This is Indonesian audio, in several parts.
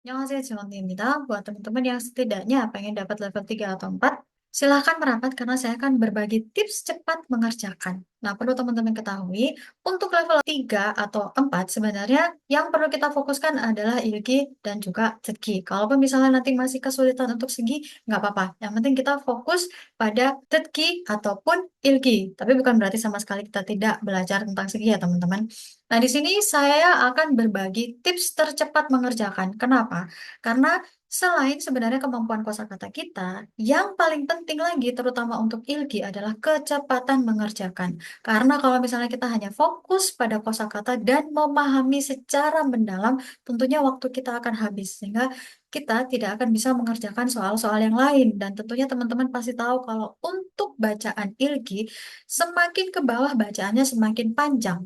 Annyeonghaseyo, Jiwon입니다. Buat teman-teman yang setidaknya pengen dapat level 3 atau 4, silahkan merapat karena saya akan berbagi tips cepat mengerjakan. Nah, perlu teman-teman ketahui, untuk level 3 atau 4 sebenarnya yang perlu kita fokuskan adalah ilgi dan juga teki. Kalaupun misalnya nanti masih kesulitan untuk segi, nggak apa-apa. Yang penting kita fokus pada teki ataupun ilgi. Tapi bukan berarti sama sekali kita tidak belajar tentang segi ya teman-teman. Nah, di sini saya akan berbagi tips tercepat mengerjakan. Kenapa? Karena selain sebenarnya kemampuan kosakata kita, yang paling penting lagi terutama untuk ilgi adalah kecepatan mengerjakan. Karena kalau misalnya kita hanya fokus pada kosakata dan memahami secara mendalam, tentunya waktu kita akan habis sehingga kita tidak akan bisa mengerjakan soal-soal yang lain. Dan tentunya teman-teman pasti tahu kalau untuk bacaan ilgi, semakin ke bawah bacaannya semakin panjang.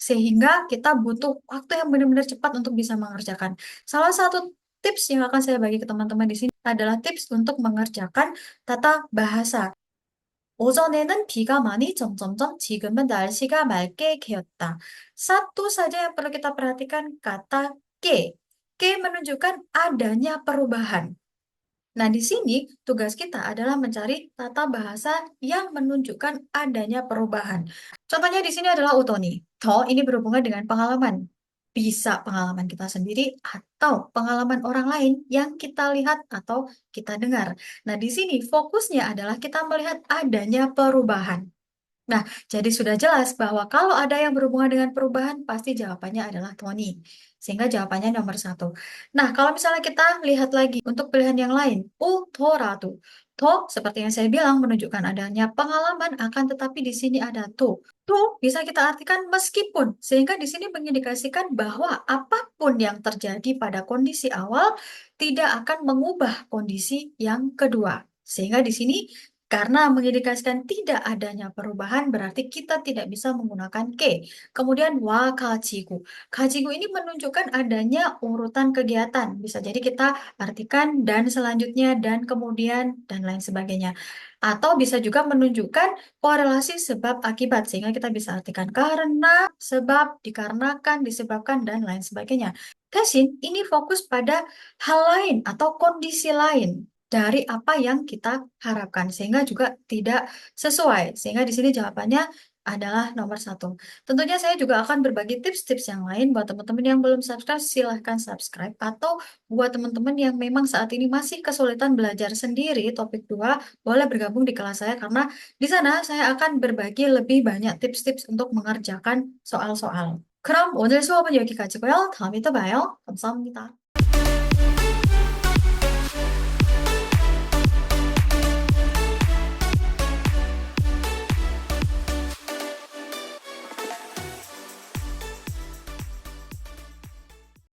Sehingga kita butuh waktu yang benar-benar cepat untuk bisa mengerjakan. Salah satu tips yang akan saya bagi ke teman-teman di sini adalah tips untuk mengerjakan tata bahasa. 오전에는 비가 많이 점점점 지금은 날씨가 맑게 개었다. Satu saja yang perlu kita perhatikan kata ke. Ke menunjukkan adanya perubahan. Nah, di sini tugas kita adalah mencari tata bahasa yang menunjukkan adanya perubahan. Contohnya di sini adalah utoni. To ini berhubungan dengan pengalaman. Bisa pengalaman kita sendiri atau pengalaman orang lain yang kita lihat atau kita dengar. Nah, di sini fokusnya adalah kita melihat adanya perubahan. Nah, jadi sudah jelas bahwa kalau ada yang berhubungan dengan perubahan, pasti jawabannya adalah Tony. Sehingga jawabannya nomor satu. Nah, kalau misalnya kita lihat lagi untuk pilihan yang lain, toratu. To, seperti yang saya bilang, menunjukkan adanya pengalaman, akan tetapi di sini ada to. To bisa kita artikan meskipun, sehingga di sini mengindikasikan bahwa apapun yang terjadi pada kondisi awal tidak akan mengubah kondisi yang kedua. Sehingga di sini karena mengindikasikan tidak adanya perubahan berarti kita tidak bisa menggunakan ke. Kemudian wa kajigu. Kajigu ini menunjukkan adanya urutan kegiatan. Bisa jadi kita artikan dan selanjutnya dan kemudian dan lain sebagainya. Atau bisa juga menunjukkan korelasi sebab akibat sehingga kita bisa artikan karena, sebab, dikarenakan, disebabkan dan lain sebagainya. Kasin ini fokus pada hal lain atau kondisi lain dari apa yang kita harapkan sehingga juga tidak sesuai sehingga di sini jawabannya adalah nomor satu. Tentunya saya juga akan berbagi tips-tips yang lain buat teman-teman yang belum subscribe silahkan subscribe atau buat teman-teman yang memang saat ini masih kesulitan belajar sendiri topik 2 boleh bergabung di kelas saya karena di sana saya akan berbagi lebih banyak tips-tips untuk mengerjakan soal-soal. 그럼 오늘 수업은 여기까지고요. 다음에 또 봐요. 감사합니다.